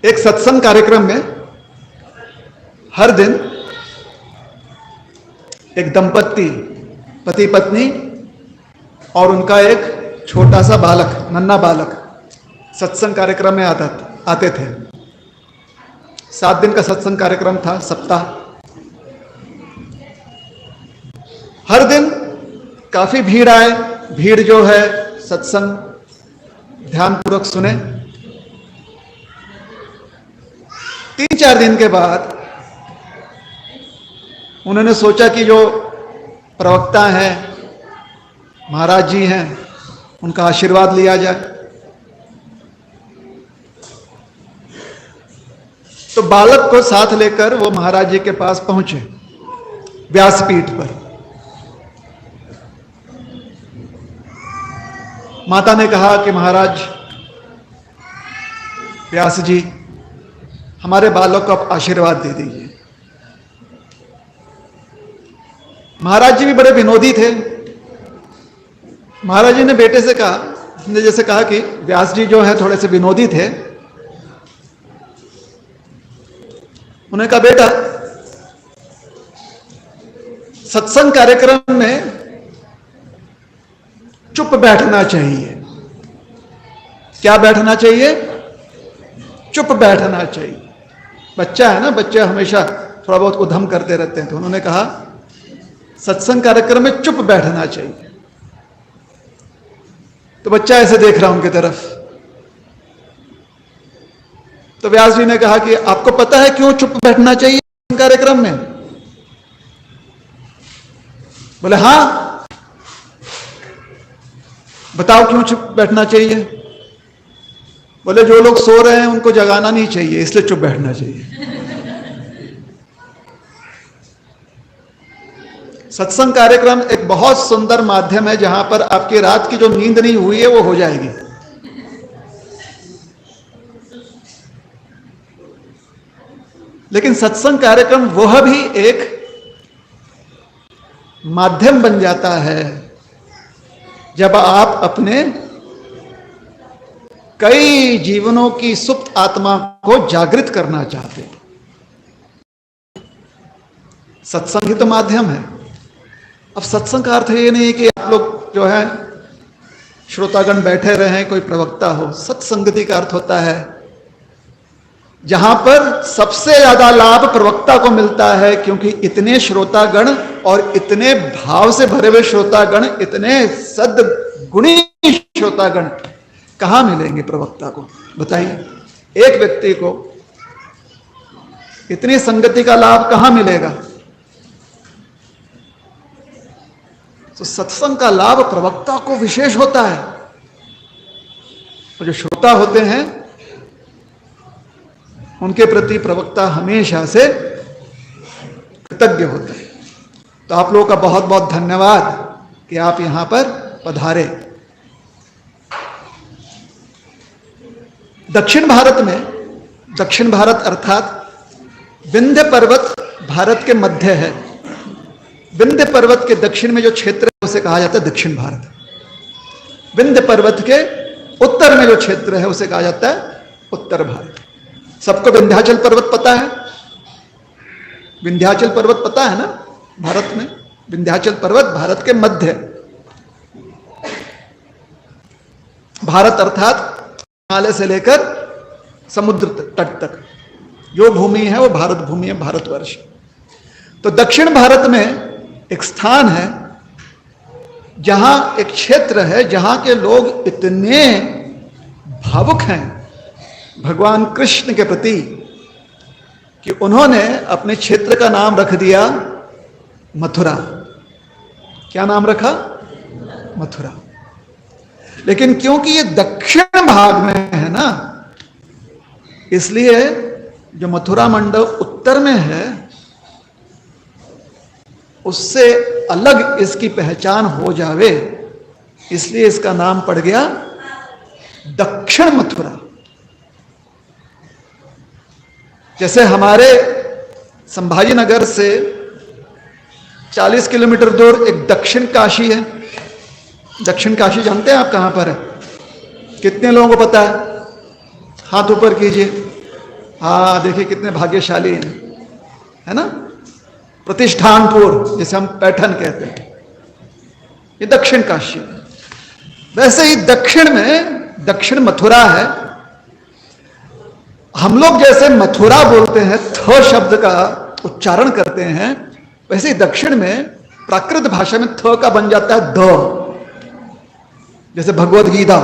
एक सत्संग कार्यक्रम में हर दिन एक दंपत्ति, पति पत्नी और उनका एक छोटा सा बालक, नन्हा बालक सत्संग कार्यक्रम में आते थे। 7 दिन का सत्संग कार्यक्रम था, सप्ताह। हर दिन काफी भीड़ आए। भीड़ जो है सत्संग ध्यानपूर्वक सुने। 3-4 दिन के बाद उन्होंने सोचा कि जो प्रवक्ता हैं, महाराज जी हैं, उनका आशीर्वाद लिया जाए। तो बालक को साथ लेकर वो महाराज जी के पास पहुंचे, व्यासपीठ पर। माता ने कहा कि महाराज व्यास जी, हमारे बालक को आप आशीर्वाद दे दीजिए। महाराज जी भी बड़े विनोदी थे। महाराज जी ने बेटे से कहा, ने जैसे कहा कि व्यास जी जो है थोड़े से विनोदी थे। उन्होंने कहा, बेटा, सत्संग कार्यक्रम में चुप बैठना चाहिए। क्या बैठना चाहिए? चुप बैठना चाहिए। बच्चा है ना, बच्चे हमेशा थोड़ा बहुत उधम करते रहते हैं। तो उन्होंने कहा सत्संग कार्यक्रम में चुप बैठना चाहिए। तो बच्चा ऐसे देख रहा उनकी तरफ। तो व्यास जी ने कहा कि आपको पता है क्यों चुप बैठना चाहिए कार्यक्रम में? बोले हाँ, बताओ क्यों चुप बैठना चाहिए? बोले जो लोग सो रहे हैं उनको जगाना नहीं चाहिए, इसलिए चुप बैठना चाहिए। सत्संग कार्यक्रम एक बहुत सुंदर माध्यम है जहां पर आपकी रात की जो नींद नहीं हुई है वो हो जाएगी। लेकिन सत्संग कार्यक्रम वह भी एक माध्यम बन जाता है जब आप अपने कई जीवनों की सुप्त आत्मा को जागृत करना चाहते हैं। सत्संग ही तो माध्यम है। अब सत्संग का अर्थ ये नहीं कि आप लोग जो है श्रोतागण बैठे रहें, कोई प्रवक्ता हो। सत्संगति का अर्थ होता है जहां पर सबसे ज्यादा लाभ प्रवक्ता को मिलता है, क्योंकि इतने श्रोतागण और इतने भाव से भरे हुए श्रोतागण, इतने सद्गुणी श्रोतागण कहां मिलेंगे प्रवक्ता को? बताइए, एक व्यक्ति को इतनी संगति का लाभ कहां मिलेगा? तो सत्संग का लाभ प्रवक्ता को विशेष होता है। और जो श्रोता होते हैं उनके प्रति प्रवक्ता हमेशा से कृतज्ञ होते हैं। तो आप लोगों का बहुत बहुत धन्यवाद कि आप यहां पर पधारे। दक्षिण भारत में, दक्षिण भारत अर्थात विंध्य पर्वत भारत के मध्य है। विंध्य पर्वत के दक्षिण में जो क्षेत्र है उसे कहा जाता है दक्षिण भारत। विंध्य पर्वत के उत्तर में जो क्षेत्र है उसे कहा जाता है उत्तर भारत। सबको विंध्याचल पर्वत पता है? विंध्याचल पर्वत पता है ना भारत में? विंध्याचल पर्वत भारत के मध्य, भारत अर्थात हिमालय से लेकर समुद्र तट तक जो भूमि है वो भारत भूमि है, भारतवर्ष। तो दक्षिण भारत में एक स्थान है जहां एक क्षेत्र है जहां के लोग इतने भावुक हैं भगवान कृष्ण के प्रति कि उन्होंने अपने क्षेत्र का नाम रख दिया मथुरा। क्या नाम रखा? मथुरा। लेकिन क्योंकि ये दक्षिण भाग में है ना, इसलिए जो मथुरा मंडल उत्तर में है उससे अलग इसकी पहचान हो जावे, इसलिए इसका नाम पड़ गया दक्षिण मथुरा। जैसे हमारे संभाजी नगर से 40 किलोमीटर दूर एक दक्षिण काशी है। दक्षिण काशी जानते हैं आप कहां पर है? कितने लोगों को पता है? हाथ ऊपर कीजिए। हाँ देखिए कितने भाग्यशाली हैं, है ना। प्रतिष्ठानपुर जिसे हम पैठन कहते हैं, ये दक्षिण काशी है। वैसे ही दक्षिण में दक्षिण मथुरा है। हम लोग जैसे मथुरा बोलते हैं, थ शब्द का उच्चारण करते हैं, वैसे ही दक्षिण में प्राकृत भाषा में थ का बन जाता है द, जैसे भगवत गीता।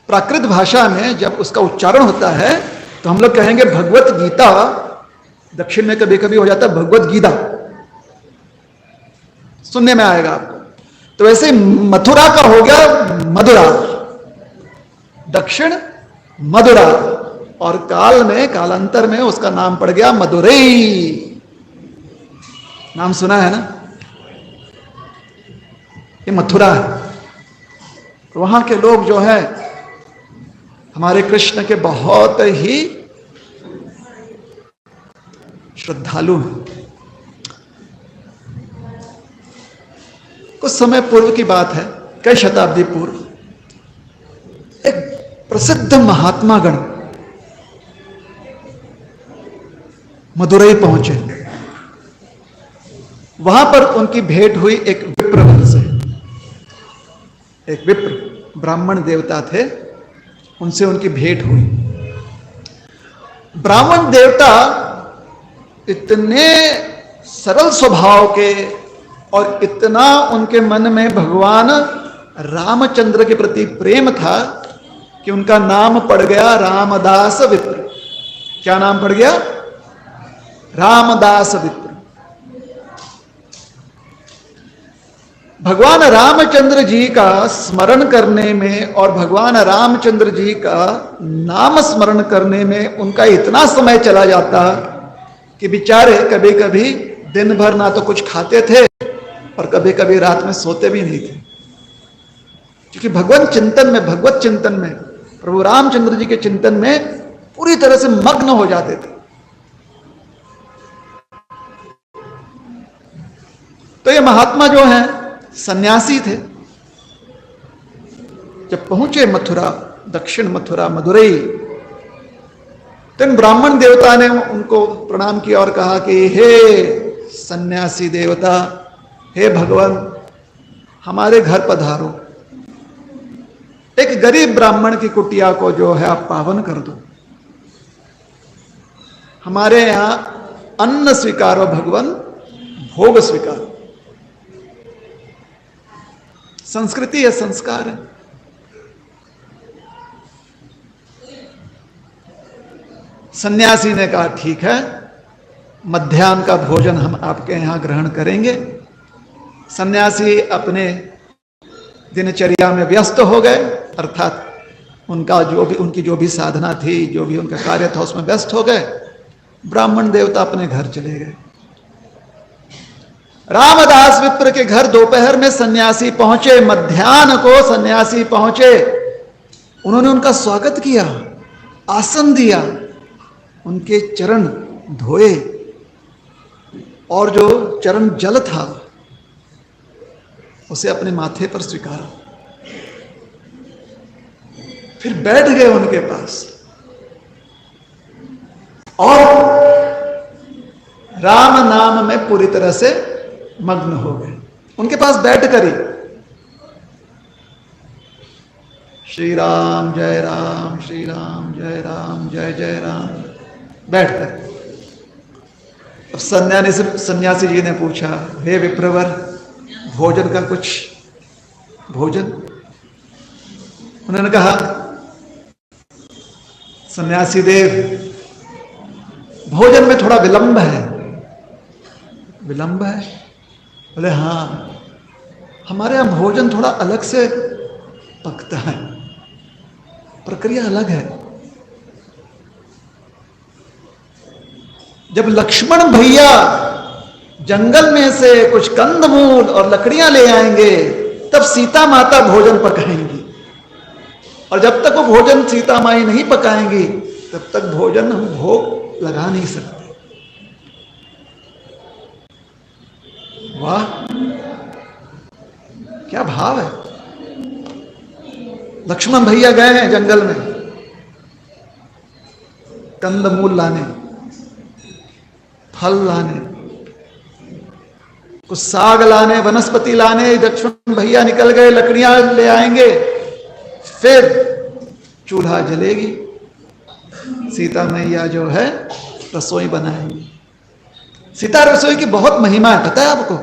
प्राकृत भाषा में जब उसका उच्चारण होता है तो हम लोग कहेंगे भगवत गीता, दक्षिण में कभी कभी हो जाता है भगवत गीता, सुनने में आएगा आपको। तो वैसे मथुरा का हो गया मधुरा, दक्षिण मधुरा, और काल में कालांतर में उसका नाम पड़ गया मदुरई। नाम सुना है ना, ये मथुरा है। वहां के लोग जो है हमारे कृष्ण के बहुत ही श्रद्धालु हैं। कुछ समय पूर्व की बात है, कई शताब्दी पूर्व, एक प्रसिद्ध महात्मा गण मदुरई पहुंचे। वहां पर उनकी भेंट हुई एक विप्र से। एक विप्र ब्राह्मण देवता थे, उनसे उनकी भेंट हुई। ब्राह्मण देवता इतने सरल स्वभाव के और इतना उनके मन में भगवान रामचंद्र के प्रति प्रेम था कि उनका नाम पड़ गया रामदास विप्र। क्या नाम पड़ गया? रामदास विप्र। भगवान रामचंद्र जी का स्मरण करने में और भगवान रामचंद्र जी का नाम स्मरण करने में उनका इतना समय चला जाता कि बेचारे कभी कभी दिन भर ना तो कुछ खाते थे और कभी कभी रात में सोते भी नहीं थे, क्योंकि भगवान चिंतन में, भगवत चिंतन में, प्रभु रामचंद्र जी के चिंतन में पूरी तरह से मग्न हो जाते थे। तो ये महात्मा जो हैं सन्यासी थे। जब पहुंचे मथुरा, दक्षिण मथुरा मदुरई, तो इन ब्राह्मण देवता ने उनको प्रणाम किया और कहा कि हे सन्यासी देवता, हे भगवान, हमारे घर पधारो। एक गरीब ब्राह्मण की कुटिया को जो है आप पावन कर दो। हमारे यहां अन्न स्वीकारो भगवान, भोग स्वीकारो। संस्कृति है, संस्कार है। सन्यासी ने कहा ठीक है, मध्याह्न का भोजन हम आपके यहां ग्रहण करेंगे। सन्यासी अपने दिनचर्या में व्यस्त हो गए, अर्थात उनकी जो भी साधना थी, जो भी उनका कार्य था, उसमें व्यस्त हो गए। ब्राह्मण देवता अपने घर चले गए। रामदास विप्र के घर दोपहर में सन्यासी पहुंचे, मध्याह्न को सन्यासी पहुंचे। उन्होंने उनका स्वागत किया, आसन दिया, उनके चरण धोए और जो चरण जल था उसे अपने माथे पर स्वीकारा। फिर बैठ गए उनके पास और राम नाम में पूरी तरह से मग्न हो गए। उनके पास बैठ कर ही श्री राम जय राम, श्री राम जय राम, जय जय राम, बैठ कर। अब सन्यासी जी ने पूछा, हे विप्रवर, भोजन का कुछ भोजन? उन्होंने कहा, सन्यासी देव, भोजन में थोड़ा विलंब है। विलंब है? बोले हाँ, हमारे यहां भोजन थोड़ा अलग से पकता है, प्रक्रिया अलग है। जब लक्ष्मण भैया जंगल में से कुछ कंदमूल और लकड़ियां ले आएंगे, तब सीता माता भोजन पकाएंगी, और जब तक वो भोजन सीता माई नहीं पकाएंगी तब तक भोजन हम भोग लगा नहीं सकते। वाह, क्या भाव है। लक्ष्मण भैया गए हैं जंगल में, कंदमूल लाने, फल लाने, कुछ साग लाने, वनस्पति लाने। लक्ष्मण भैया निकल गए, लकड़ियां ले आएंगे, फिर चूल्हा जलेगी, सीता मैया जो है रसोई बनाएंगी। सीता रसोई की बहुत महिमा है, पता है आपको?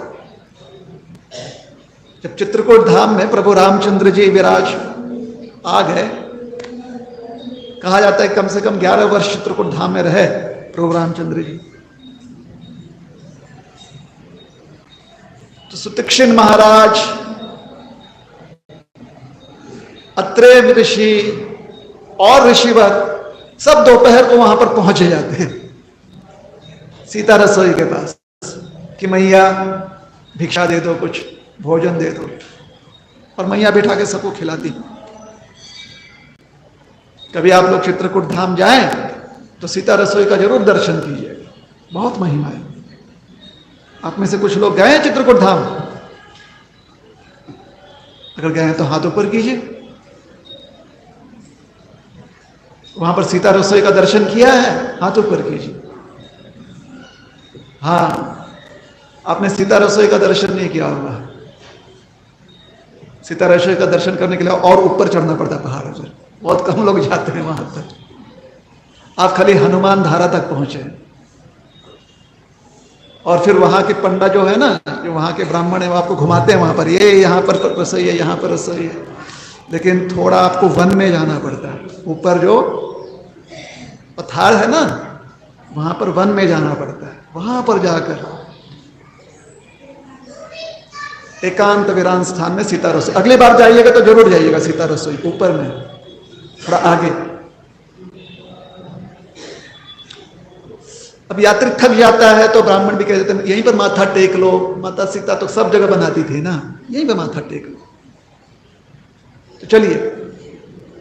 जब चित्रकूट धाम में प्रभु रामचंद्र जी विराज आ गए, कहा जाता है कम से कम 11 वर्ष चित्रकूट धाम में रहे प्रभु रामचंद्र जी। तो सुतीक्षण महाराज, अत्रेय ऋषि और ऋषिवर सब दोपहर को वहां पर पहुंचे जाते हैं सीता रसोई के पास कि मैया भिक्षा दे दो, कुछ भोजन दे दो, और मैया बिठा के सबको खिलाती। कभी आप लोग चित्रकूट धाम जाएं तो सीता रसोई का जरूर दर्शन कीजिए, बहुत महिमा है। आप में से कुछ लोग गए हैं चित्रकूट धाम? अगर गए हैं तो हाथ ऊपर कीजिए। वहां पर सीता रसोई का दर्शन किया है? हाथ ऊपर कीजिए। हाँ, आपने सीता रसोई का दर्शन नहीं किया होगा। सीता रसोई का दर्शन करने के लिए और ऊपर चढ़ना पड़ता है पहाड़ों पर, बहुत कम लोग जाते हैं वहां तक। आप खाली हनुमान धारा तक पहुंचे, और फिर वहां के पंडा जो है ना, जो वहां के ब्राह्मण है, वो आपको घुमाते हैं वहां पर, ये यहां पर रसोई है, यहां पर रसोई है। लेकिन थोड़ा आपको वन में जाना पड़ता है, ऊपर जो पठार है ना, वहां पर वन में जाना पड़ता है। वहां पर जाकर एकांत वीरान स्थान में सीता रसोई, अगली बार जाइएगा तो जरूर जाइएगा सीता रसोई, ऊपर में थोड़ा आगे। अब यात्री थक जाता है तो ब्राह्मण भी कह देते हैं यहीं पर माथा टेक लो, माता सीता तो सब जगह बनाती थी ना, यहीं पर माथा टेक लो। तो चलिए,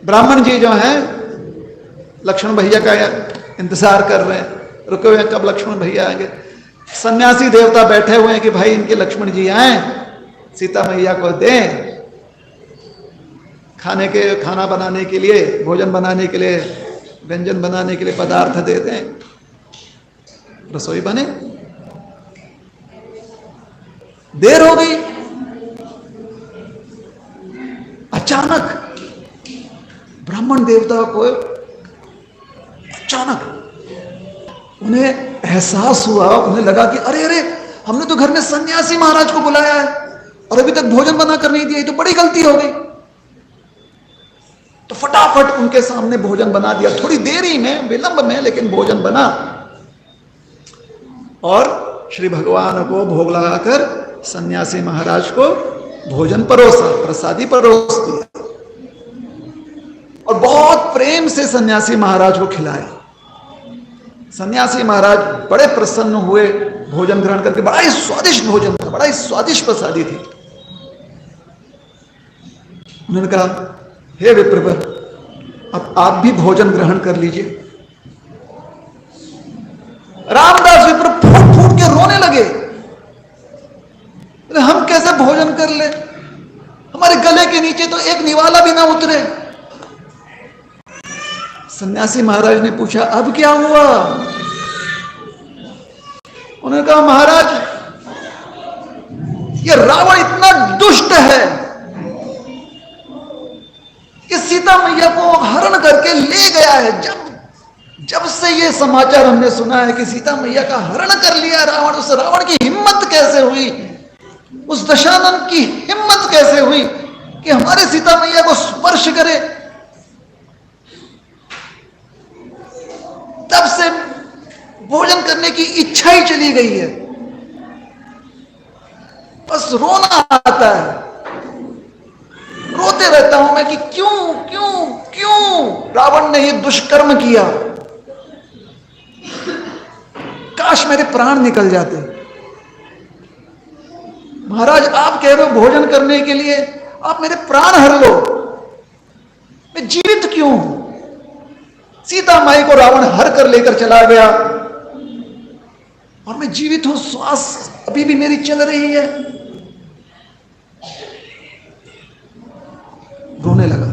ब्राह्मण जी जो हैं लक्ष्मण भैया का इंतजार कर रहे हैं, रुके हुए हैं कब लक्ष्मण भैया आएंगे। सन्यासी देवता बैठे हुए हैं कि भाई इनके लक्ष्मण जी आए, सीता मैया को दें खाना बनाने के लिए, भोजन बनाने के लिए, व्यंजन बनाने के लिए पदार्थ दे दें, रसोई बने। देर हो गई। अचानक ब्राह्मण देवता को अचानक उन्हें एहसास हुआ, उन्हें लगा कि अरे अरे, हमने तो घर में सन्यासी महाराज को बुलाया है और अभी तक भोजन बनाकर नहीं दिया, ये तो बड़ी गलती हो गई। तो फटाफट उनके सामने भोजन बना दिया, थोड़ी देरी में, विलंब में, लेकिन भोजन बना, और श्री भगवान को भोग लगाकर सन्यासी महाराज को भोजन परोसा, प्रसादी परोस दिया, और बहुत प्रेम से सन्यासी महाराज को खिलाया। सन्यासी महाराज बड़े प्रसन्न हुए भोजन ग्रहण करके। बड़ा ही स्वादिष्ट भोजन था, बड़ा ही स्वादिष्ट प्रसादी थी। उन्होंने कहा हे विप्रवर, अब आप भी भोजन ग्रहण कर लीजिए। रामदास विप्र फूट फूट के रोने लगे, हम कैसे भोजन कर ले, हमारे गले के नीचे तो एक निवाला भी ना उतरे। सन्यासी महाराज ने पूछा अब क्या हुआ? उन्होंने कहा महाराज, ये रावण इतना दुष्ट है कि सीता मैया को हरण करके ले गया है। जब से ये समाचार हमने सुना है कि सीता मैया का हरण कर लिया रावण, उस रावण की हिम्मत कैसे हुई, उस दशानन की हिम्मत कैसे हुई कि हमारे सीता मैया को स्पर्श करे। तब से भोजन करने की इच्छा ही चली गई है, बस रोना आता है, रोते रहता हूं मैं कि क्यों क्यों क्यों रावण ने ये दुष्कर्म किया, काश मेरे प्राण निकल जाते। महाराज आप कह रहे हो भोजन करने के लिए, आप मेरे प्राण हर लो, मैं जीवित क्यों हूं? सीता माई को रावण हर कर लेकर चला गया और मैं जीवित हूं, श्वास अभी भी मेरी चल रही है। रोने लगा।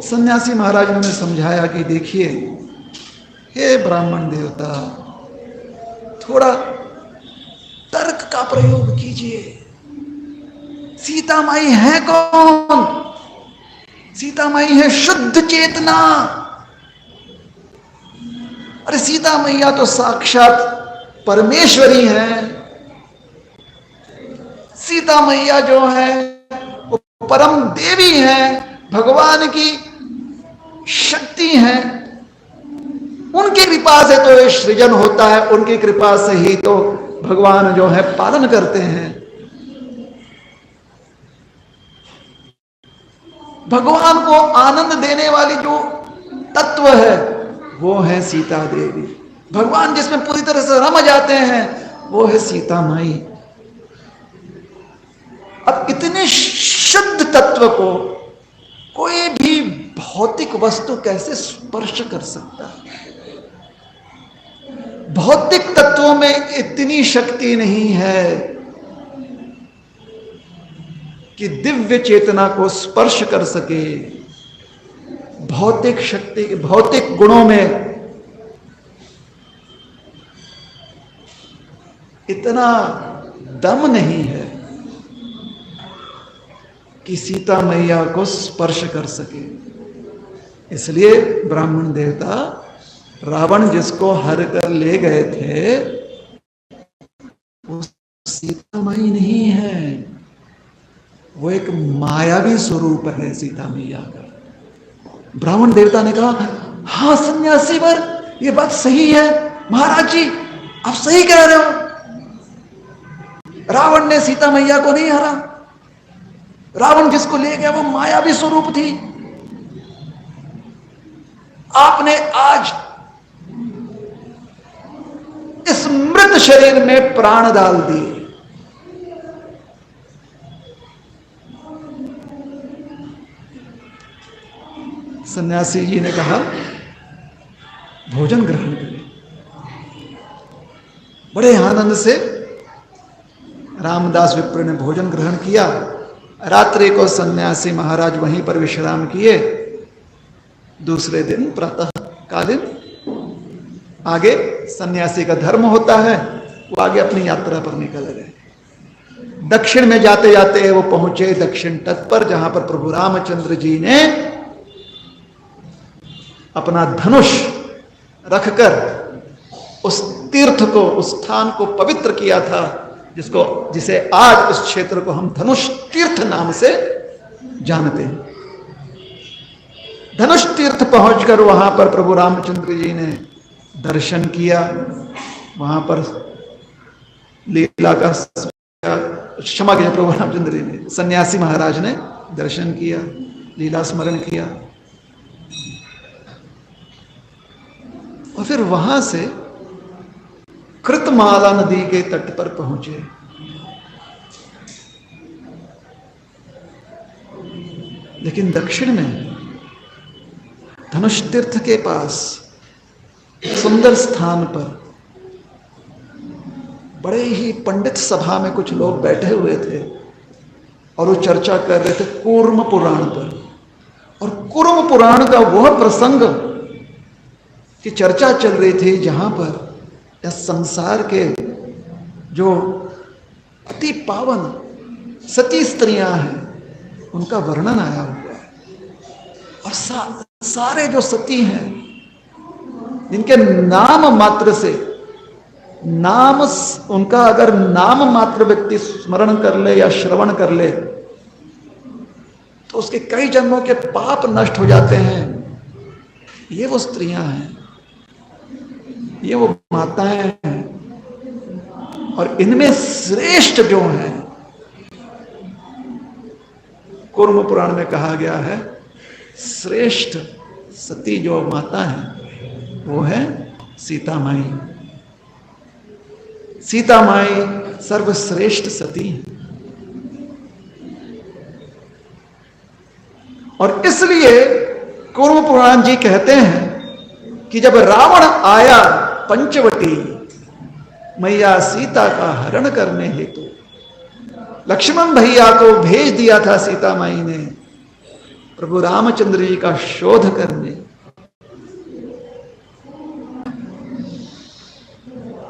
सन्यासी महाराज ने समझाया कि देखिए, हे ब्राह्मण देवता, थोड़ा तर्क का प्रयोग कीजिए। सीता माई है कौन? सीता माई है शुद्ध चेतना। अरे सीता मैया तो साक्षात परमेश्वरी है। सीता मैया जो है वो परम देवी है, भगवान की शक्ति है। उनकी कृपा से तो ये सृजन होता है, उनकी कृपा से ही तो भगवान जो है पालन करते हैं। भगवान को आनंद देने वाली जो तत्व है वो है सीता देवी। भगवान जिसमें पूरी तरह से रम जाते हैं वो है सीता माई। अब इतने शुद्ध तत्व को कोई भी भौतिक वस्तु कैसे स्पर्श कर सकता है? भौतिक तत्वों में इतनी शक्ति नहीं है कि दिव्य चेतना को स्पर्श कर सके। भौतिक शक्ति, भौतिक गुणों में इतना दम नहीं है कि सीता मैया को स्पर्श कर सके। इसलिए ब्राह्मण देवता रावण जिसको हर कर ले गए थे वो सीता माई नहीं है, वो एक मायावी स्वरूप है सीता मैया का। ब्राह्मण देवता ने कहा, हाँ सन्यासी वर, ये बात सही है महाराज जी, आप सही कह रहे हो। रावण ने सीता मैया को नहीं हरा। रावण जिसको ले गया वो मायावी स्वरूप थी। आपने आज इस मृत शरीर में प्राण डाल दिए। सन्यासी जी ने कहा, भोजन ग्रहण करें। बड़े आनंद से रामदास विप्र ने भोजन ग्रहण किया। रात्रि को सन्यासी महाराज वहीं पर विश्राम किए। दूसरे दिन प्रातः कालीन आगे सन्यासी का धर्म होता है, वो आगे अपनी यात्रा पर निकल गए। दक्षिण में जाते जाते वो पहुंचे दक्षिण तट पर, जहां पर प्रभु रामचंद्र जी ने अपना धनुष रखकर उस तीर्थ को, उस स्थान को पवित्र किया था, जिसे आज उस क्षेत्र को हम धनुष तीर्थ नाम से जानते हैं। धनुष तीर्थ पहुंचकर वहां पर प्रभु रामचंद्र जी ने दर्शन किया। वहां पर लीला का, क्षमा कीजिए, प्रभु रामचंद्र जी ने, सन्यासी महाराज ने दर्शन किया, लीला स्मरण किया। और फिर वहां से कृतमाला नदी के तट पर पहुंचे। लेकिन दक्षिण में धनुष तीर्थ के पास सुंदर स्थान पर बड़े ही पंडित सभा में कुछ लोग बैठे हुए थे और वो चर्चा कर रहे थे कूर्म पुराण पर। और कूर्म पुराण का वह प्रसंग की चर्चा चल रही थी जहां पर इस संसार के जो अति पावन सती स्त्रियां हैं उनका वर्णन आया हुआ है। और सारे जो सती हैं जिनके नाम मात्र से, नाम उनका अगर नाम मात्र व्यक्ति स्मरण कर ले या श्रवण कर ले तो उसके कई जन्मों के पाप नष्ट हो जाते हैं। ये वो स्त्रियां हैं, ये वो माताएं हैं। और इनमें श्रेष्ठ जो है, कूर्म पुराण में कहा गया है, श्रेष्ठ सती जो माता है वो है सीता माई। सीता माई सर्वश्रेष्ठ सती है। और इसलिए कूर्म पुराण जी कहते हैं कि जब रावण आया पंचवटी मैया सीता का हरण करने हेतु, लक्ष्मण भैया को भेज दिया था सीता माई ने। प्रभु रामचंद्र जी का शोध करने।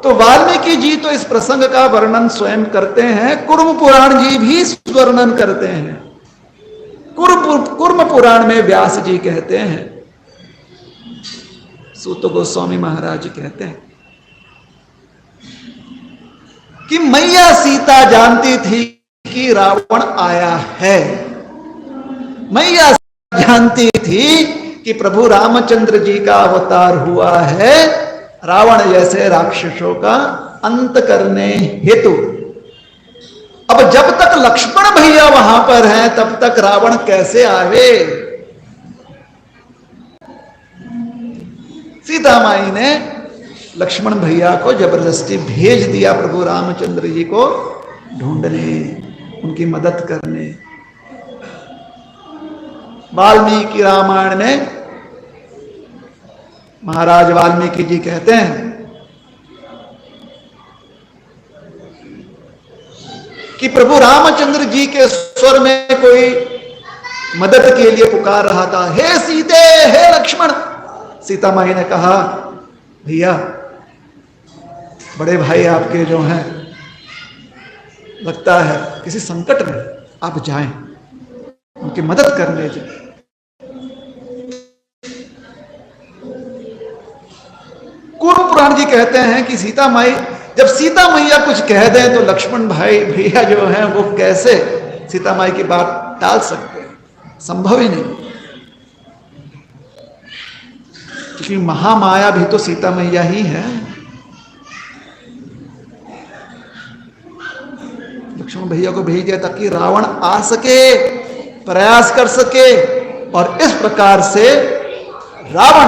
तो वाल्मीकि जी तो इस प्रसंग का वर्णन स्वयं करते हैं, कुर्म पुराण जी भी वर्णन करते हैं। कुर्म पुराण में व्यास जी कहते हैं, सूत गोस्वामी महाराज जी कहते हैं कि मैया सीता जानती थी कि रावण आया है। मैया जानती थी कि प्रभु रामचंद्र जी का अवतार हुआ है रावण जैसे राक्षसों का अंत करने हेतु। अब जब तक लक्ष्मण भैया वहां पर हैं तब तक रावण कैसे आवे। सीता माई ने लक्ष्मण भैया को जबरदस्ती भेज दिया प्रभु रामचंद्र जी को ढूंढने, उनकी मदद करने। वाल्मीकि रामायण में महाराज वाल्मीकि जी कहते हैं कि प्रभु रामचंद्र जी के स्वर में कोई मदद के लिए पुकार रहा था, हे सीते, हे लक्ष्मण। सीता माई ने कहा, भैया बड़े भाई आपके जो हैं लगता है किसी संकट में, आप जाएं उनकी मदद करने जाए। कुर्म पुराण जी कहते हैं कि सीता माई, जब सीता मैया कुछ कह दें तो लक्ष्मण भाई भैया जो हैं वो कैसे सीता माई की बात टाल सकते हैं, संभव ही नहीं। क्योंकि महामाया भी तो सीता मैया ही है। लक्ष्मण भैया को भेज दिया ताकि रावण आ सके, प्रयास कर सके, और इस प्रकार से रावण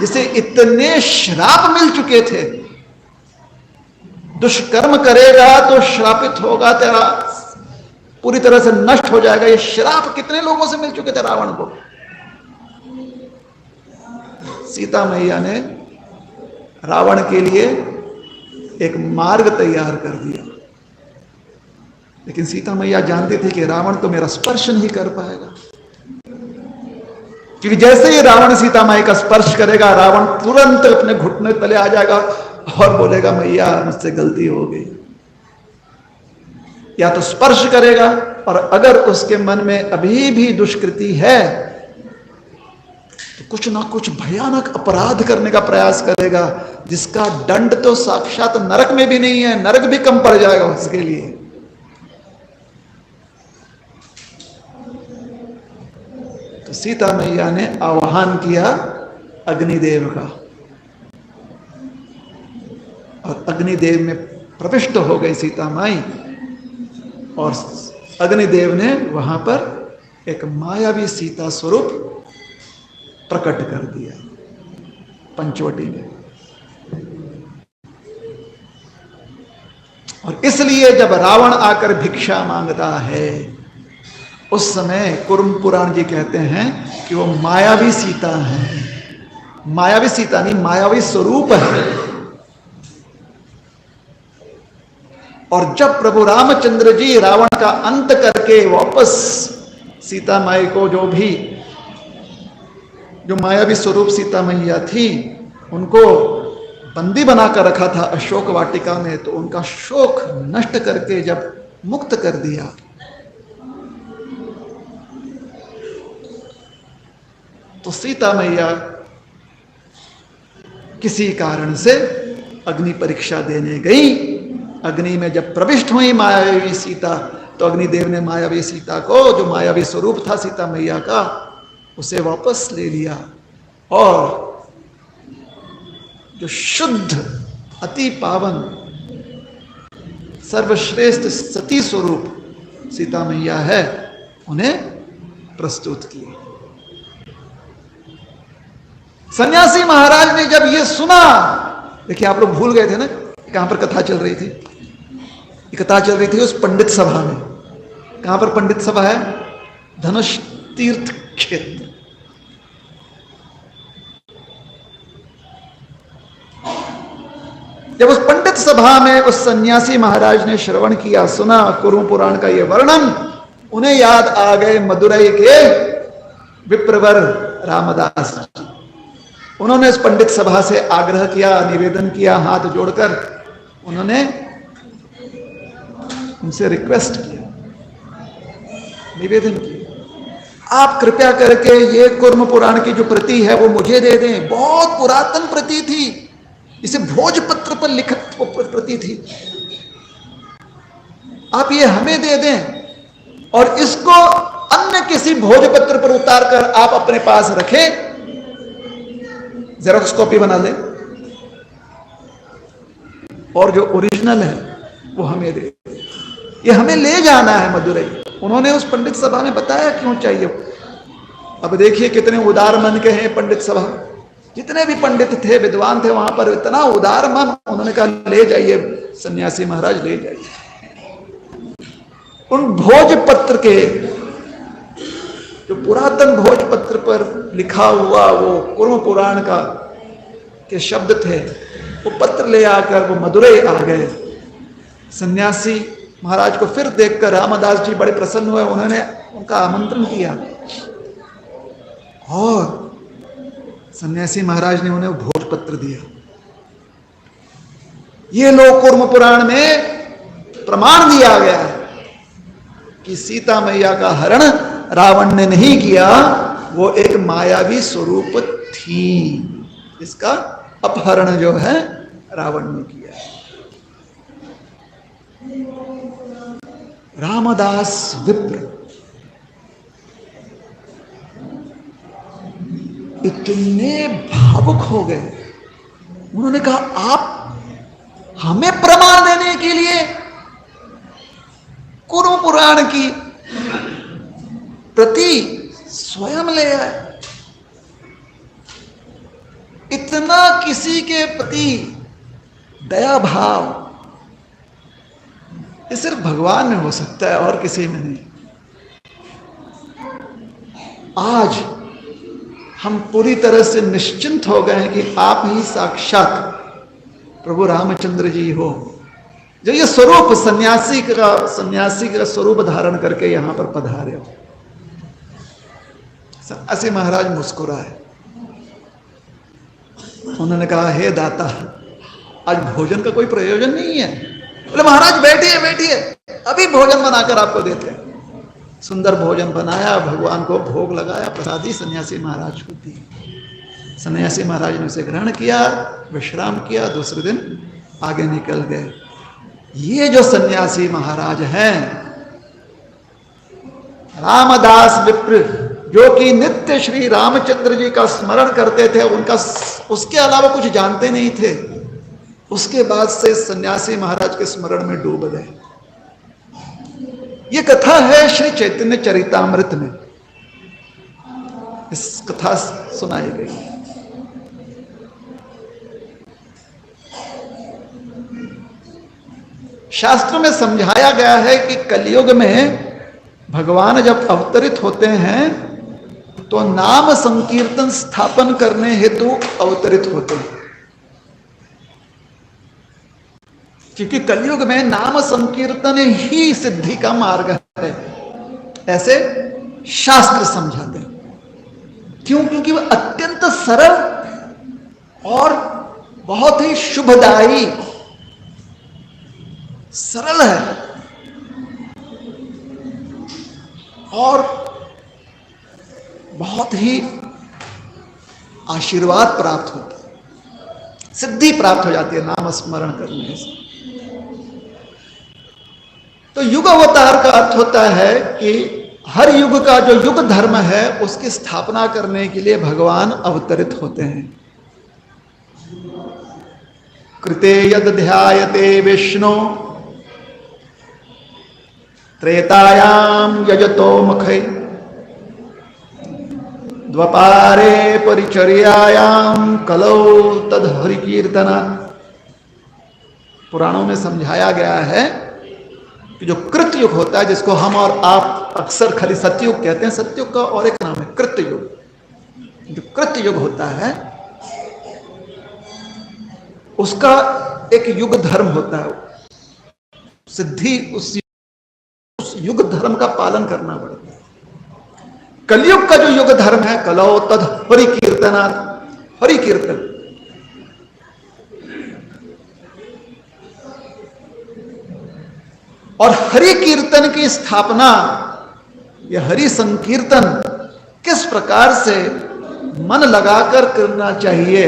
जिसे इतने श्राप मिल चुके थे, दुष्कर्म करेगा तो श्रापित होगा, तेरा पूरी तरह से नष्ट हो जाएगा, ये श्राप कितने लोगों से मिल चुके थे रावण को। सीता मैया ने रावण के लिए एक मार्ग तैयार कर दिया, लेकिन सीता मैया जानती थी कि रावण तो मेरा स्पर्श नहीं कर पाएगा, क्योंकि जैसे ही रावण सीता माई का स्पर्श करेगा रावण तुरंत अपने घुटने तले आ जाएगा और बोलेगा, मैया मुझसे गलती हो गई। या तो स्पर्श करेगा, और अगर उसके मन में अभी भी दुष्कृति है तो कुछ ना कुछ भयानक अपराध करने का प्रयास करेगा, जिसका दंड तो साक्षात नरक में भी नहीं है, नरक भी कम पड़ जाएगा उसके लिए। तो सीता मैया ने आह्वान किया अग्निदेव का, और अग्निदेव में प्रविष्ट हो गई सीता माई, और अग्निदेव ने वहां पर एक मायावी सीता स्वरूप प्रकट कर दिया पंचवटी में। और इसलिए जब रावण आकर भिक्षा मांगता है उस समय कुर्म पुराण जी कहते हैं कि वो मायावी सीता है। मायावी सीता नहीं, मायावी स्वरूप है। और जब प्रभु रामचंद्र जी रावण का अंत करके वापस सीता माई को, जो मायावी स्वरूप सीता मैया थी, उनको बंदी बनाकर रखा था अशोक वाटिका में, तो उनका शोक नष्ट करके जब मुक्त कर दिया, तो सीता मैया किसी कारण से अग्नि परीक्षा देने गई। अग्नि में जब प्रविष्ट हुई मायावी सीता, तो अग्निदेव ने मायावी सीता को, जो मायावी स्वरूप था सीता मैया का, उसे वापस ले लिया, और जो शुद्ध अति पावन सर्वश्रेष्ठ सती स्वरूप सीता मैया है उन्हें प्रस्तुत किए। सन्यासी महाराज ने जब ये सुना, देखिए आप लोग भूल गए थे ना कहां पर कथा चल रही थी। ये कथा चल रही थी उस पंडित सभा में। कहां पर पंडित सभा है? धनुष तीर्थ क्षेत्र। जब उस पंडित सभा में उस सन्यासी महाराज ने श्रवण किया, सुना कुरु पुराण का ये वर्णन, उन्हें याद आ गए मदुरई के विप्रवर रामदास जी, उन्होंने इस पंडित सभा से आग्रह किया, निवेदन किया, हाथ जोड़कर उन्होंने उनसे रिक्वेस्ट किया, निवेदन किया, आप कृपया करके ये कुर्म पुराण की जो प्रति है वो मुझे दे दें। बहुत पुरातन प्रति थी, इसे भोजपत्र पर लिखित प्रति थी, आप ये हमें दे दें और इसको अन्य किसी भोजपत्र पर उतार कर आप अपने पास रखें, जेरॉक्स कॉपी बना लें और जो ओरिजिनल है वो हमें दे, ये हमें ले जाना है मदुरई। उन्होंने उस पंडित सभा में बताया क्यों चाहिए। अब देखिए कितने उदार मन के हैं पंडित सभा, जितने भी पंडित थे, विद्वान थे वहां पर, इतना उदार मन, उन्होंने कहा ले जाइए सन्यासी महाराज, ले जाइए। उन भोजपत्र के, जो पुरातन भोजपत्र पर लिखा हुआ वो कुर्म पुराण का के शब्द थे, वो पत्र ले आकर वो मदुरई आ गए। सन्यासी महाराज को फिर देखकर रामदास जी बड़े प्रसन्न हुए, उन्होंने उनका आमंत्रण किया और सन्यासी महाराज ने उन्हें भोजपत्र दिया। ये लोग कुर्म पुराण में प्रमाण दिया गया है कि सीता मैया का हरण रावण ने नहीं किया, वो एक मायावी स्वरूप थी, इसका अपहरण जो है रावण ने किया। रामदास विप्र इतने भावुक हो गए, उन्होंने कहा आप हमें प्रमाण देने के लिए कुर्म पुराण की प्रति स्वयं ले आए। इतना किसी के प्रति दया भाव ये सिर्फ भगवान में हो सकता है और किसी में नहीं। आज हम पूरी तरह से निश्चिंत हो गए हैं कि आप ही साक्षात प्रभु रामचंद्र जी हो, जो ये स्वरूप सन्यासी का स्वरूप धारण करके यहां पर पधारे हो। सन्यासी महाराज मुस्कुराए, उन्होंने कहा हे दाता, आज भोजन का कोई प्रयोजन नहीं है। बोले महाराज बैठिए बैठिए, अभी भोजन बनाकर आपको देते हैं। सुंदर भोजन बनाया, भगवान को भोग लगाया, प्रसादी सन्यासी महाराज को दी। सन्यासी महाराज ने उसे ग्रहण किया, विश्राम किया, दूसरे दिन आगे निकल गए। ये जो सन्यासी महाराज हैं, रामदास विप्र, जो कि नित्य श्री रामचंद्र जी का स्मरण करते थे, उनका उसके अलावा कुछ जानते नहीं थे, उसके बाद से सन्यासी महाराज के स्मरण में डूब गए। ये कथा है श्री चैतन्य चरितामृत में, इस कथा सुनाई गई। शास्त्र में समझाया गया है कि कलयुग में भगवान जब अवतरित होते हैं तो नाम संकीर्तन स्थापन करने हेतु अवतरित होते हैं, क्योंकि कलयुग में नाम संकीर्तन ही सिद्धि का मार्ग है, ऐसे शास्त्र समझाते हैं। क्यों? क्योंकि वह अत्यंत सरल और बहुत ही शुभदायी, सरल है और बहुत ही आशीर्वाद प्राप्त होता है, सिद्धि प्राप्त हो जाती है नाम स्मरण करने से। तो युग अवतार का अर्थ होता है कि हर युग का जो युग धर्म है उसकी स्थापना करने के लिए भगवान अवतरित होते हैं। कृते यद ध्यायते विष्णु त्रेतायाम यजतो मुखे द्वापारे परिचर्यायाम कलौ तद हरि कीर्तना। पुराणों में समझाया गया है कि जो कृतयुग होता है, जिसको हम और आप अक्सर खाली सतयुग कहते हैं, सतयुग का और एक नाम है कृतयुग। जो कृतयुग होता है उसका एक युग धर्म होता है, सिद्धि उस युग धर्म का पालन करना पड़ता है। कलयुग का जो युग धर्म है, कलौ तद हरि कीर्तनात्, हरि कीर्तन। और हरि कीर्तन की स्थापना, यह हरि संकीर्तन किस प्रकार से मन लगाकर करना चाहिए,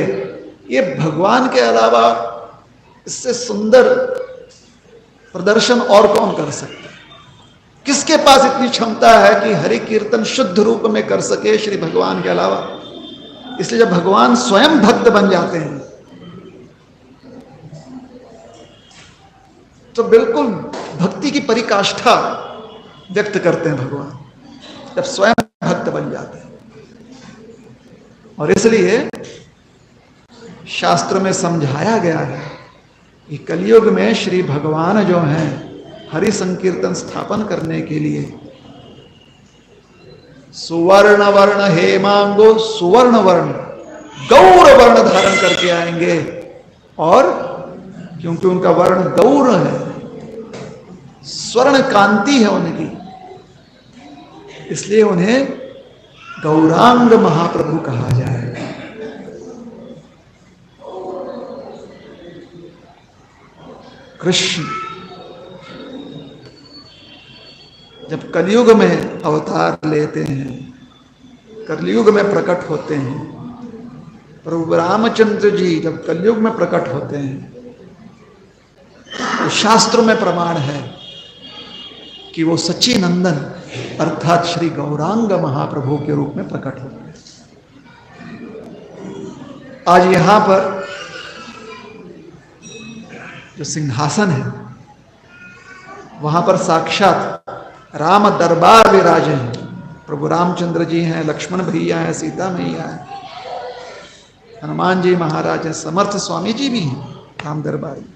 ये भगवान के अलावा इससे सुंदर प्रदर्शन और कौन कर सकता है? किसके पास इतनी क्षमता है कि हरि कीर्तन शुद्ध रूप में कर सके श्री भगवान के अलावा? इसलिए जब भगवान स्वयं भक्त बन जाते हैं तो बिल्कुल भक्ति की परिकाष्ठा व्यक्त करते हैं भगवान, जब स्वयं भक्त बन जाते हैं। और इसलिए शास्त्र में समझाया गया है कि कलयुग में श्री भगवान जो हैं हरि संकीर्तन स्थापन करने के लिए सुवर्ण वर्ण हेमांगो, सुवर्ण वर्ण गौर वर्ण धारण करके आएंगे। और क्योंकि उनका वर्ण गौर है, स्वर्ण कांति है उनकी, इसलिए उन्हें गौरांग महाप्रभु कहा जाएगा। कृष्ण जब कलयुग में अवतार लेते हैं, कलयुग में प्रकट होते हैं, प्रभु रामचंद्र जी जब कलयुग में प्रकट होते हैं तो शास्त्र में प्रमाण है कि वो सच्ची नंदन अर्थात श्री गौरांग महाप्रभु के रूप में प्रकट होते हैं। आज यहां पर जो सिंहासन है वहां पर साक्षात राम दरबार विराजे हैं। प्रभु रामचंद्र जी हैं, लक्ष्मण भैया हैं, सीता मैया है, हनुमान जी महाराज हैं, समर्थ स्वामी जी भी हैं राम दरबारी।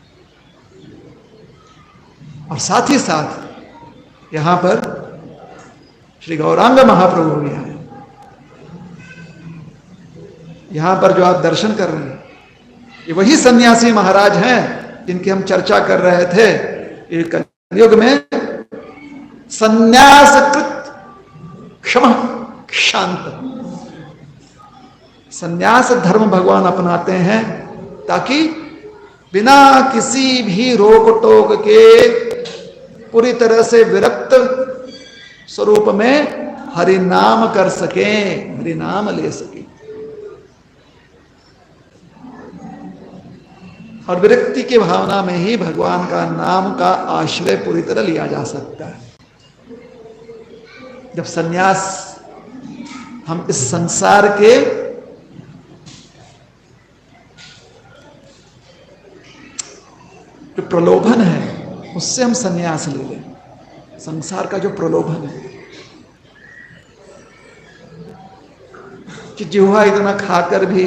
और साथ ही साथ यहां पर श्री गौरांग महाप्रभु भी आए। यहां पर जो आप दर्शन कर रहे हैं ये वही सन्यासी महाराज हैं जिनकी हम चर्चा कर रहे थे। ये कलयुग में संन्यासकृत क्षमा शांत संन्यास धर्म भगवान अपनाते हैं ताकि बिना किसी भी रोक टोक के पूरी तरह से विरक्त स्वरूप में हरि नाम कर सकें, हरि नाम ले सकें। और विरक्ति की भावना में ही भगवान का नाम का आश्रय पूरी तरह लिया जा सकता है। जब सन्यास हम इस संसार के जो प्रलोभन है उससे हम सन्यास ले लें, संसार का जो प्रलोभन है कि जिह्वा इतना खाकर भी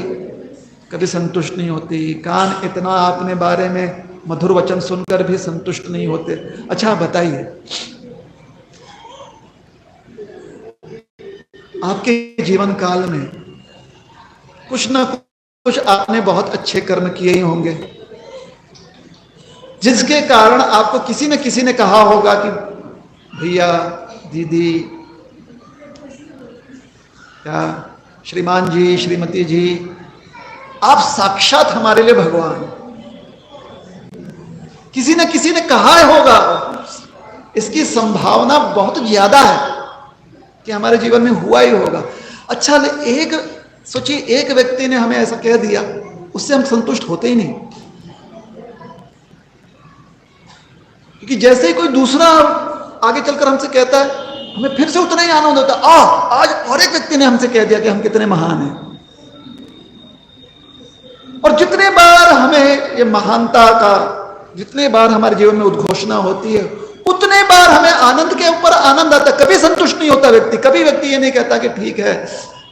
कभी संतुष्ट नहीं होती, कान इतना अपने बारे में मधुर वचन सुनकर भी संतुष्ट नहीं होते। अच्छा बताइए, आपके जीवन काल में कुछ ना कुछ आपने बहुत अच्छे कर्म किए ही होंगे जिसके कारण आपको किसी न किसी ने कहा होगा कि भैया, दीदी या श्रीमान जी, श्रीमती जी, आप साक्षात हमारे लिए भगवान। किसी न किसी ने कहा होगा, इसकी संभावना बहुत ज्यादा है कि हमारे जीवन में हुआ ही होगा। अच्छा, एक सोचिए, एक व्यक्ति ने हमें ऐसा कह दिया, उससे हम संतुष्ट होते ही नहीं, क्योंकि जैसे ही कोई दूसरा आगे चलकर हमसे कहता है हमें फिर से उतना ही आनंद होता है। आज और एक व्यक्ति ने हमसे कह दिया कि हम कितने महान हैं। और जितने बार हमें ये महानता का, जितने बार हमारे जीवन में उद्घोषणा होती है, उतने बार हमें आनंद के ऊपर आनंद आता है। कभी संतुष्ट नहीं होता व्यक्ति, कभी व्यक्ति ये नहीं कहता कि ठीक है,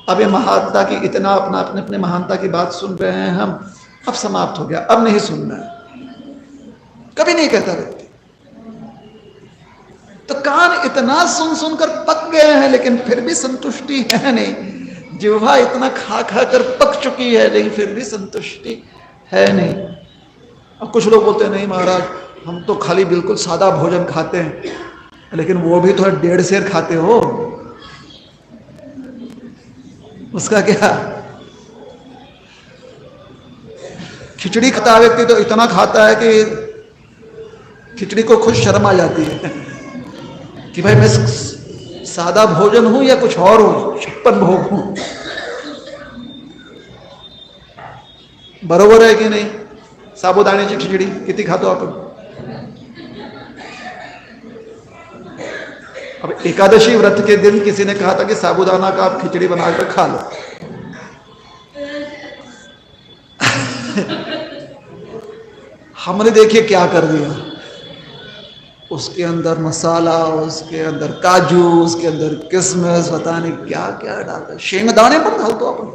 अब ये महानता की इतना अपने महानता की बात सुन रहे हैं हम, अब समाप्त हो गया, अब नहीं सुनना है, कभी नहीं कहता व्यक्ति। तो कान इतना सुन सुनकर पक गए हैं लेकिन फिर भी संतुष्टि है नहीं। जिह्वा इतना खा खा कर पक चुकी है लेकिन फिर भी संतुष्टि है नहीं। अब कुछ लोग बोलते हैं नहीं महाराज, हम तो खाली बिल्कुल सादा भोजन खाते हैं, लेकिन वो भी तो 1.5 सेर खाते हो। उसका क्या? खिचड़ी खाता व्यक्ति तो इतना खाता है कि खिचड़ी को खुद शर्म आ जाती है कि भाई मैं सादा भोजन हूं या कुछ और हूं, 56 भोग हूं। बरोबर है कि नहीं? साबुदाणे की खिचड़ी कितनी खाते हो आप? अब एकादशी व्रत के दिन किसी ने कहा था कि साबुदाना का आप खिचड़ी बनाकर खा लो। हमने देखिए क्या कर दिया, उसके अंदर मसाला, उसके अंदर काजू, उसके अंदर किशमिश, पता नहीं क्या क्या डालता, शेंगदाणे पण घालतो आपण।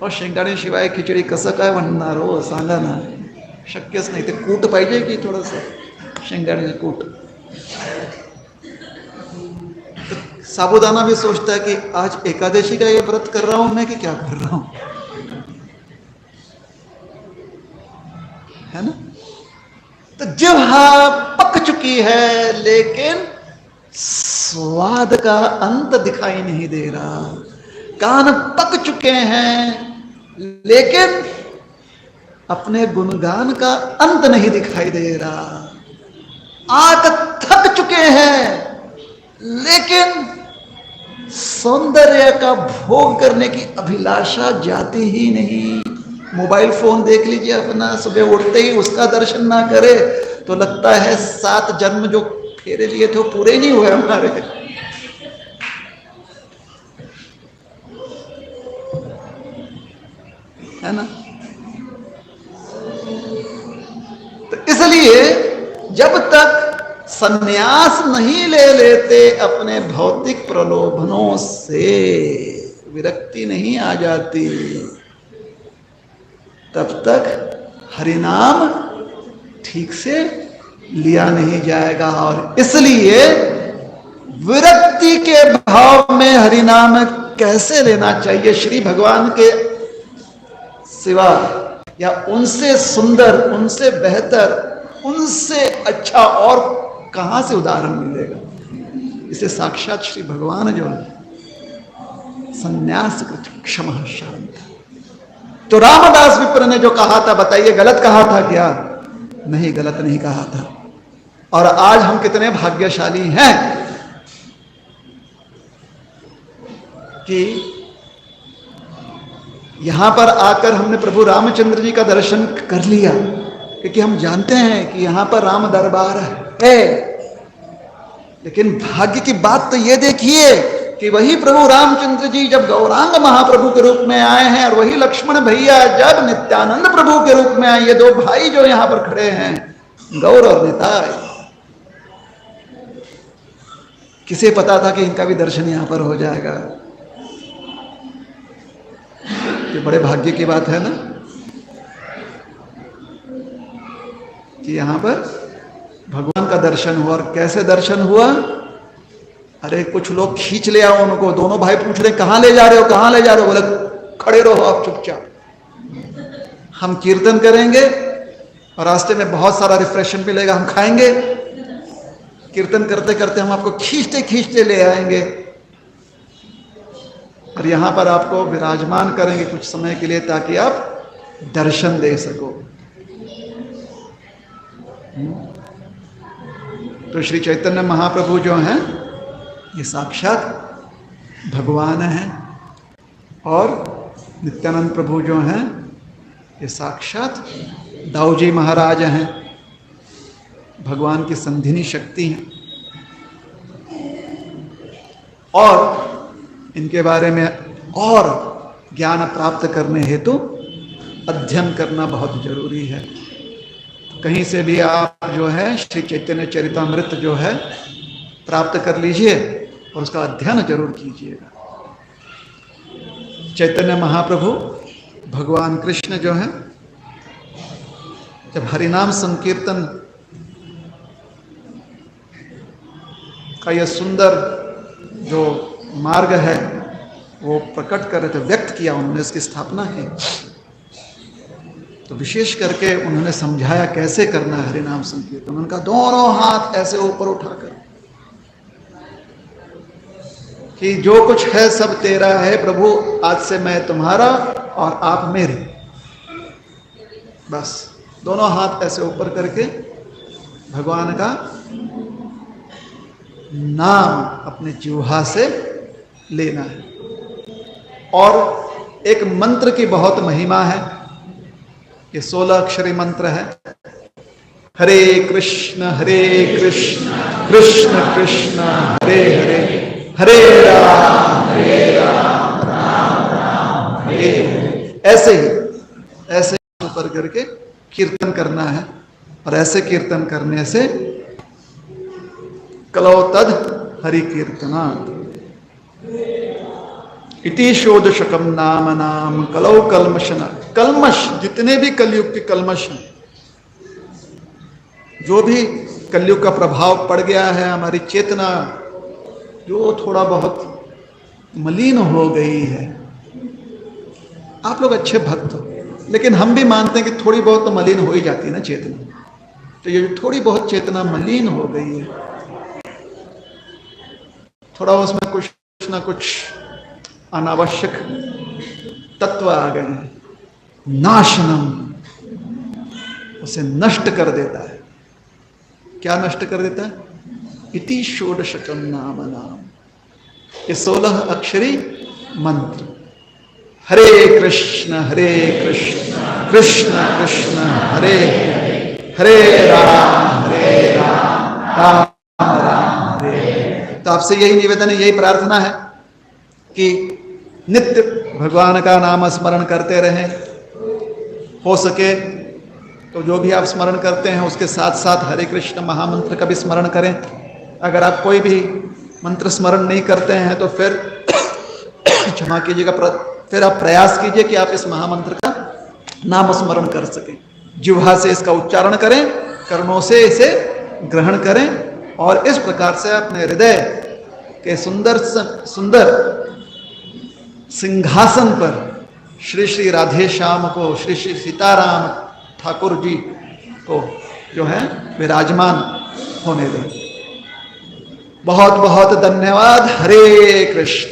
और शेंगदाणे शिवाय खिचडी कसं काय बनणार हो, सांगा ना? शक्यच नाही। ते कूट पाहिजे की थोडंसं शेंगदाण्याचं कूट। तो साबुदाना भी सोचता है कि आज एकादशी का ये व्रत कर रहा हूं मैं कि क्या कर रहा हूं, है ना? तो जिह्वा पक चुकी है लेकिन स्वाद का अंत दिखाई नहीं दे रहा। कान पक चुके हैं लेकिन अपने गुणगान का अंत नहीं दिखाई दे रहा। आंख थक चुके हैं लेकिन सौंदर्य का भोग करने की अभिलाषा जाती ही नहीं। मोबाइल फोन देख लीजिए अपना, सुबह उठते ही उसका दर्शन ना करे तो लगता है 7 जन्म जो फेरे लिए थे वो पूरे नहीं हुए हमारे। है ना? तो इसलिए जब तक संन्यास नहीं ले लेते अपने भौतिक प्रलोभनों से, विरक्ति नहीं आ जाती, तब तक हरिनाम ठीक से लिया नहीं जाएगा। और इसलिए विरक्ति के भाव में हरिनाम कैसे लेना चाहिए, श्री भगवान के सिवा या उनसे सुंदर, उनसे बेहतर, उनसे अच्छा और कहां से उदाहरण मिलेगा? इसे साक्षात श्री भगवान जो संन्यास क्षमा शांत। तो रामदास विप्र ने जो कहा था, बताइए गलत कहा था क्या? नहीं, गलत नहीं कहा था। और आज हम कितने भाग्यशाली हैं कि यहां पर आकर हमने प्रभु रामचंद्र जी का दर्शन कर लिया, क्योंकि हम जानते हैं कि यहां पर राम दरबार है। लेकिन भाग्य की बात तो ये देखिए कि वही प्रभु रामचंद्र जी जब गौरांग महाप्रभु के रूप में आए हैं और वही लक्ष्मण भैया जब नित्यानंद प्रभु के रूप में आए, ये 2 भाई जो यहां पर खड़े हैं, गौर और निताय, किसे पता था कि इनका भी दर्शन यहां पर हो जाएगा? ये बड़े भाग्य की बात है ना कि यहां पर भगवान का दर्शन हुआ। और कैसे दर्शन हुआ? अरे कुछ लोग खींच ले आओ उनको, दोनों भाई पूछ रहे कहां ले जा रहे हो, कहां ले जा रहे हो? बोले खड़े रहो आप चुपचाप, हम कीर्तन करेंगे और रास्ते में बहुत सारा रिफ्रेशमेंट मिलेगा, हम खाएंगे, कीर्तन करते करते हम आपको खींचते खींचते ले आएंगे और यहां पर आपको विराजमान करेंगे कुछ समय के लिए ताकि आप दर्शन दे सको। तो श्री चैतन्य महाप्रभु जो हैं ये साक्षात भगवान हैं और नित्यानंद प्रभु जो हैं ये साक्षात दाऊजी महाराज हैं, भगवान की संधिनी शक्ति हैं। और इनके बारे में और ज्ञान प्राप्त करने हेतु अध्ययन करना बहुत जरूरी है। कहीं से भी आप जो है श्री चैतन्य चरितामृत जो है प्राप्त कर लीजिए और उसका अध्ययन जरूर कीजिएगा। चैतन्य महाप्रभु भगवान कृष्ण जो है जब हरिनाम संकीर्तन का यह सुंदर जो मार्ग है वो प्रकट कर रहे थे, व्यक्त किया उन्होंने, इसकी स्थापना की, तो विशेष करके उन्होंने समझाया कैसे करना है हरिनाम संकीर्तन। उनका दोनों हाथ ऐसे ऊपर उठाकर कि जो कुछ है सब तेरा है प्रभु, आज से मैं तुम्हारा और आप मेरे। बस दोनों हाथ ऐसे ऊपर करके भगवान का नाम अपने जिह्वा से लेना है। और एक मंत्र की बहुत महिमा है, ये 16 अक्षरी मंत्र है। हरे कृष्ण कृष्ण कृष्ण हरे हरे, हरे राम राम राम हरे हरे। ऐसे ही ऊपर करके कीर्तन करना है। और ऐसे कीर्तन करने से कलौ तद हरि कीर्तनात् इति षोडशकम नाम नाम कलौ कल्मषन। कल्मष, जितने भी कलयुग के कल्मष हैं, जो भी कलयुग का प्रभाव पड़ गया है, हमारी चेतना जो थोड़ा बहुत मलिन हो गई है। आप लोग अच्छे भक्त हो, लेकिन हम भी मानते हैं कि थोड़ी बहुत तो मलिन हो ही जाती है ना चेतना। तो ये थोड़ी बहुत चेतना मलिन हो गई है, थोड़ा उसमें कुछ ना कुछ अनावश्यक तत्व आ गए हैं, नाशनम, उसे नष्ट कर देता है। क्या नष्ट कर देता है? इति षोडशकम नाम नाम, ये 16 अक्षरी मंत्र। हरे कृष्ण कृष्ण कृष्ण हरे हरे राम राम राम हरे। तो आपसे यही निवेदन है, यही प्रार्थना है कि नित्य भगवान का नाम स्मरण करते रहें। हो सके तो जो भी आप स्मरण करते हैं उसके साथ साथ हरे कृष्ण महामंत्र का भी स्मरण करें। अगर आप कोई भी मंत्र स्मरण नहीं करते हैं तो फिर क्षमा कीजिएगा, फिर आप प्रयास कीजिए कि आप इस महामंत्र का नाम स्मरण कर सकें। जिह्वा से इसका उच्चारण करें, कर्णों से इसे ग्रहण करें और इस प्रकार से अपने हृदय के सुंदर सुंदर सिंहासन पर श्री श्री राधे श्याम को, श्री श्री सीताराम ठाकुर जी को जो है विराजमान होने दें। बहुत बहुत धन्यवाद। हरे कृष्ण।